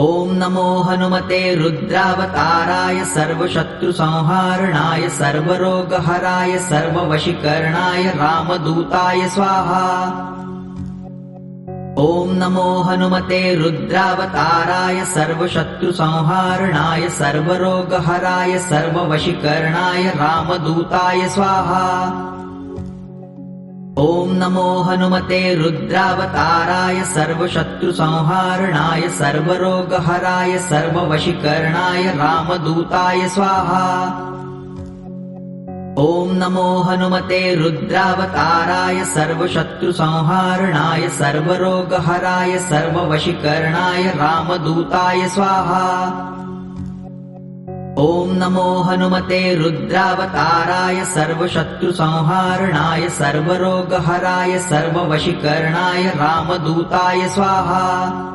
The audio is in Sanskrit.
ॐ नमो हनुमते रुद्रावताराय सर्वशत्रुसंहारणाय सर्वरोगहराय सर्ववशीकरणाय रामदूताय स्वाहा। ॐ नमो हनुमते रुद्रावताराय सर्वशत्रुसंहारणाय सर्वरोगहराय सर्ववशीकरणाय रामदूताय स्वाहा। ॐ नमो हनुमते रुद्रावताराय सर्वशत्रुसंहारणाय सर्वरोगहराय सर्ववशीकरणाय रामदूताय स्वाहा। ॐ नमो हनुमते रुद्रावताराय सर्वशत्रुसंहारणाय सर्वरोगहराय सर्ववशीकरणाय रामदूताय स्वाहा। ॐ नमो हनुमते रुद्रावताराय सर्वशत्रुसंहारणाय सर्वरोगहराय सर्ववशीकरणाय रामदूताय स्वाहा।